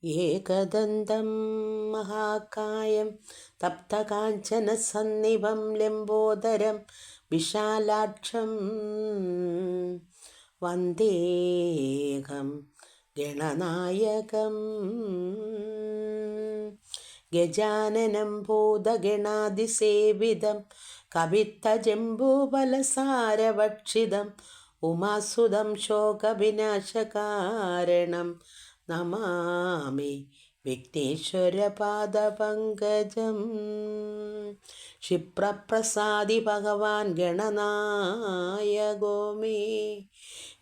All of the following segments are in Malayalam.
ഏകദന്തം മഹാകായം തപ്തകാഞ്ചനസന്നിഭം ലംബോദരം വിശാലാക്ഷം വന്ദേഹം ഗണനായകം ഗജാനനം ഭൂതഗണാതിസേവിതം കവിത്തജംബൂഫലസാരഭക്ഷിതം ഉമാസുതം ശോകവിനാശകാരണം നമാമി വിഘ്നേശ്വരപാദപങ്കജം. ക്ഷിപ്രപ്രസാദി ഭഗവാൻ ഗണനായകോ മേ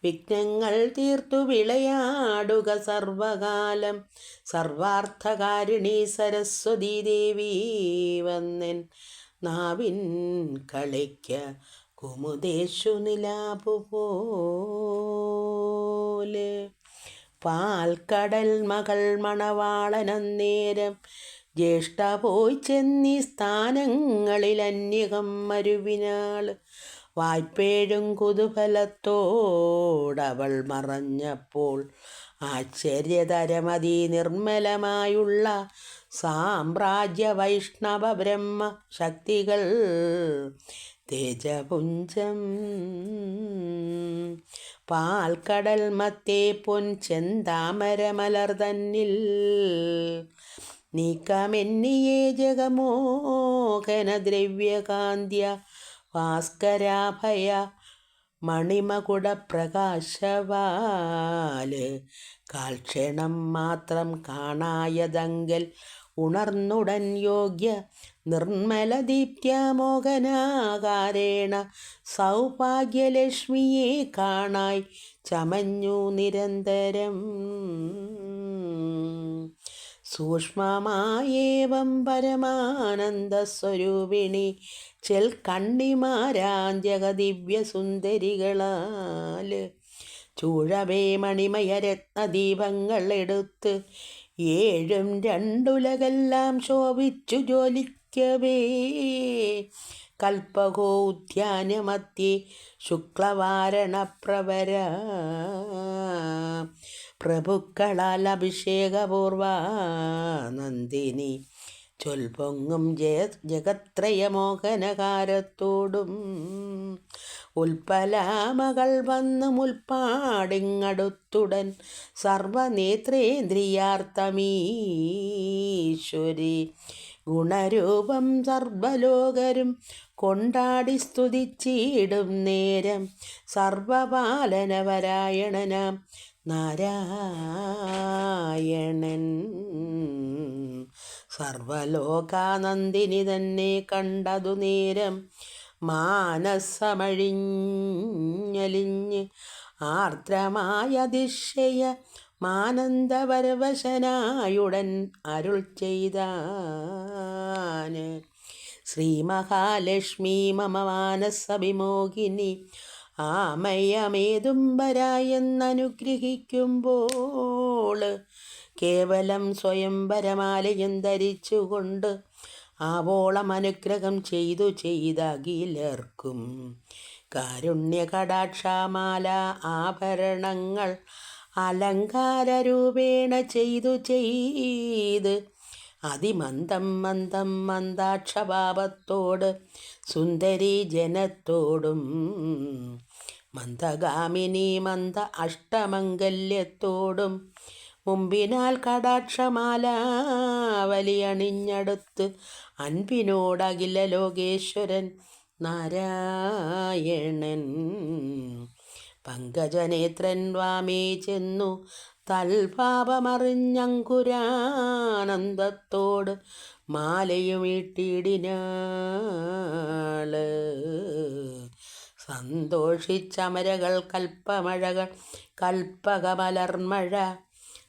വിഘ്നങ്ങൾ തീർത്തു വിളയാടുക സർവകാലം. സർവാർത്ഥകാരിണി സരസ്വതീ ദേവി വന്നൻ നാവിൻ കളിക്ക കുമുദേഷു നിലാപുപോലെ. പാൽക്കടൽ മകൾ മണവാളനന്നേരം ജ്യേഷ്ഠ പോയി ചെന്നീ സ്ഥാനങ്ങളിൽ അന്യകം മരുവിനാൾ. വായ്പേഴും കുതൂഹലത്തോടവൾ മറഞ്ഞപ്പോൾ ആശ്ചര്യതരമതി നിർമ്മലമായുള്ള സാമ്രാജ്യ വൈഷ്ണവ ബ്രഹ്മ ശക്തികൾ തേജപുഞ്ചം. പാൽക്കടൽ മത്തേ പൊൻ ചെന്താമരമലർ തന്നിൽ നീക്കമെന്നിയേ ജഗമോഹന ദ്രവ്യകാന്ത്യ ഭാസ്കരാഭയ മണിമകുടപ്രകാശവാല്. കാൽക്ഷണം മാത്രം കാണായതങ്കൽ ഉണർന്നുടൻ യോഗ്യ നിർമ്മല ദീപ്ത്യമോഹനാകാരേണ സൗഭാഗ്യലക്ഷ്മിയെ കാണായി ചമഞ്ഞു നിരന്തരം. സൂക്ഷ്മമായേവം പരമാനന്ദസ്വരൂപിണി ചെൽക്കണ്ണിമാരാഞ്ജക ചൂഴവേ മണിമയ രത്നദീപങ്ങൾ എടുത്ത് ഏഴും രണ്ടുലകെല്ലാം ശോഭിച്ചു ജ്വലിക്കവേ. കൽപ്പകോ ഉദ്യാനമധ്യേ ശുക്ലവാരണപ്രവര പ്രഭുക്കളാൽ അഭിഷേകപൂർവ നന്ദിനി ചൊൽപൊങ്ങും ജഗത്രയമോഹനകാരത്തോടും ഉൽപ്പലാമകൾ വന്ന് മുൽപ്പാടിങ്ങടുത്തുടൻ സർവനേത്രേന്ദ്രിയാർത്ഥമീശ്വരി ഗുണരൂപം സർവലോകരും കൊണ്ടാടി സ്തുതിച്ചിടും നേരം സർവപാലനപരായണനാം നാരായണൻ. സർവലോകാനന്ദിനി തന്നെ കണ്ടതു നേരം മാനസമഴിഞ്ഞലിഞ്ഞ് ആർദ്രമായ അതിശയ മാനന്ദപരവശനായുടൻ അരുൾ ചെയ്താന്. ശ്രീ മഹാലക്ഷ്മി മമ മാനസവിമോഹിനി ആമയ്യമേതുംബരായെന്നനുഗ്രഹിക്കുമ്പോൾ കേവലം സ്വയംവരമാലയും ധരിച്ചുകൊണ്ട് ആവോളം അനുഗ്രഹം ചെയ്തകിലർക്കും കാരുണ്യകടാക്ഷമാല ആഭരണങ്ങൾ അലങ്കാരരൂപേണ ചെയ്ത് അതിമന്ദം മന്ദം മന്ദാക്ഷഭാവത്തോട് സുന്ദരി ജനത്തോടും മന്ദഗാമിനി മന്ദ അഷ്ടമംഗല്യത്തോടും മുമ്പിനാൽ കടാക്ഷമാലാവലിയണിഞ്ഞടുത്ത് അൻപിനോടഖില ലോകേശ്വരൻ നാരായണൻ. പങ്കജനേത്രൻ വാമേ ചെന്നു തൽപാപമറിഞ്ഞങ്കുരാനന്ദത്തോട് മാലയും ഇട്ടിടിനാള്. സന്തോഷിച്ചമരകൾ കൽപ്പമഴകൾ കൽപ്പകമലർമഴ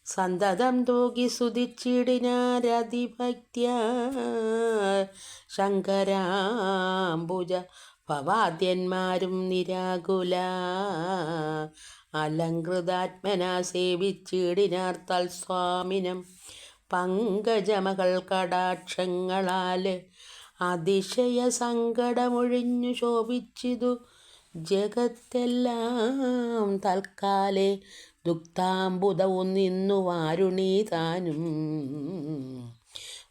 സന്തതം തൂകി സുതിച്ചിടിനാരതിഭക്ത്യ. ശങ്കരാംബുജ ഭവാദ്യന്മാരും നിരാകുല അലങ്കൃതാത്മനാ സേവിച്ചിടിനാർ തൽസ്വാമിനം. പങ്കജമകൾ കടാക്ഷങ്ങളാൽ അതിശയ സങ്കടമൊഴിഞ്ഞു ശോഭിച്ചിതു ജഗത്തെല്ലാം. തൽക്കാലേ ദുഗ്ധാംബുദവും നിന്നു വാരുണി താനും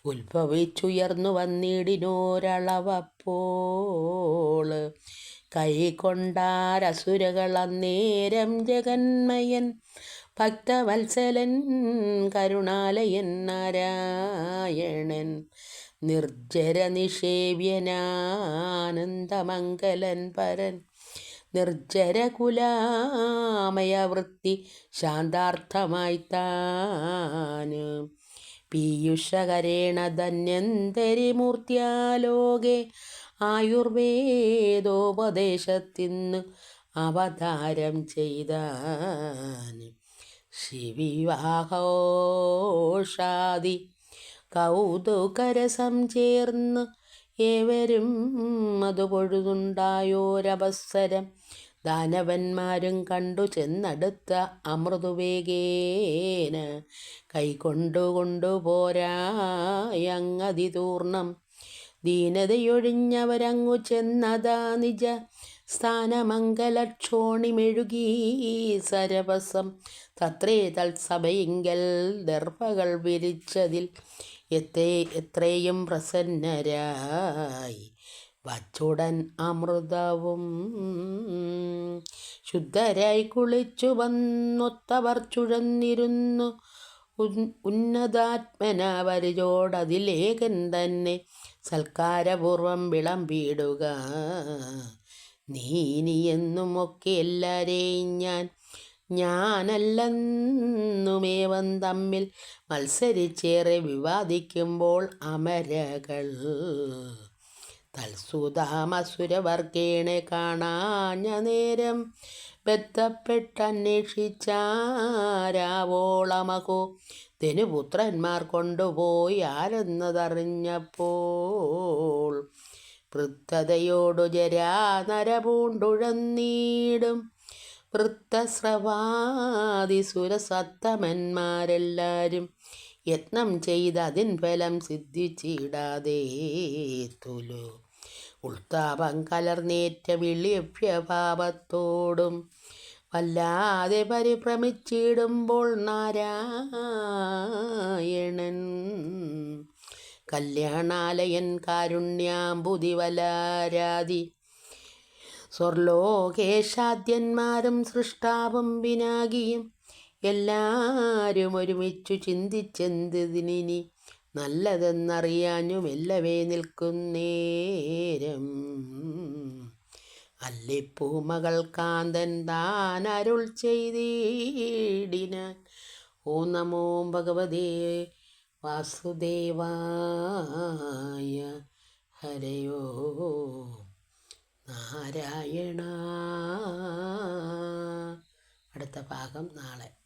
ഉത്ഭവിച്ചുയർന്നു വന്നിടിനോരളവപ്പോൾ കൈകൊണ്ടാരസുരകൾ അന്നേരം ജഗന്മയൻ ഭക്തവത്സലൻ കരുണാലയൻ നാരായണൻ നിർജ്ജര നിഷേവ്യനാനന്ദമംഗലൻ പരൻ നിർജ്ജര കുലാമയ വൃത്തി ശാന്താർത്ഥമായി താന് പീയുഷകരേണ ധന്യന്തരിമൂർത്തിയാലോകെ ആയുർവേദോപദേശത്തിന്ന് അവതാരം ചെയ്താൻ ശിവിവാഹോഷാദി കൗതുകരസം ചേർന്ന് ഏവരും അത് പൊഴുതുണ്ടായോരവസരം ദാനവന്മാരും കണ്ടു ചെന്നടുത്ത അമൃതുവേഗേന കൈകൊണ്ടുകൊണ്ടുപോരായങ്ങതിതൂർണം ദീനതയൊഴിഞ്ഞവരങ്ങു ചെന്നതാ നിജ സ്ഥാനമംഗലക്ഷോണിമെഴുകീ സരവസം തത്രേ തത്സഭയിങ്കൽ ദർഭകൾ വിരിച്ചതിൽ എത്രയും പ്രസന്നരായി വച്ചുടൻ അമൃതവും ശുദ്ധരായി കുളിച്ചു വന്നൊത്തവർ ചുഴന്നിരുന്നു ഉന്നതാത്മനവരിചോടതിലേകൻ തന്നെ സൽക്കാരപൂർവം വിളമ്പിടുക. നീനിയെന്നുമൊക്കെ എല്ലാരെയും ഞാനല്ലെന്നുമേവം തമ്മിൽ മത്സരിച്ചേറെ വിവാദിക്കുമ്പോൾ അമരകൾ തൽസുതാമസുരവർഗേണെ കാണാഞ്ഞ നേരം ബന്ധപ്പെട്ടന്വേഷിച്ചാരാവോളമകോ ധനുപുത്രന്മാർ കൊണ്ടുപോയി ആരെന്നതറിഞ്ഞപ്പോൾ വൃദ്ധതയോടു ജരാനരപൂണ്ടുഴന്നീടും വൃത്തസ്രവാദിസുരസത്തമന്മാരെല്ലാരും യത്നം ചെയ്തതിൻ ഫലം സിദ്ധിച്ചിടാതെ തുലു ഉൾത്താപം കലർന്നേറ്റ വിളിഭ്യഭാവത്തോടും വല്ലാതെ പരിഭ്രമിച്ചിടുമ്പോൾ നാരായണൻ കല്യാണാലയൻ കാരുണ്യാംബുദിവലാരാതി സ്വർലോകേശാദ്യന്മാരും സൃഷ്ടാവും വിനാകിയും എല്ലാരും ഒരുമിച്ചു ചിന്തിച്ചെന്തിനി നല്ലതെന്നറിയാഞ്ഞു മെല്ലവേ നിൽക്കുന്നേരം അല്ലിപ്പൂമകൾ കാന്തൻ താൻ അരുൾ ചെയ്തിടിനാൻ. ഓം നമോ ഭഗവതേ വാസുദേവായ. ഹരയോ നാരായണ. അടുത്ത ഭാഗം നാളെ.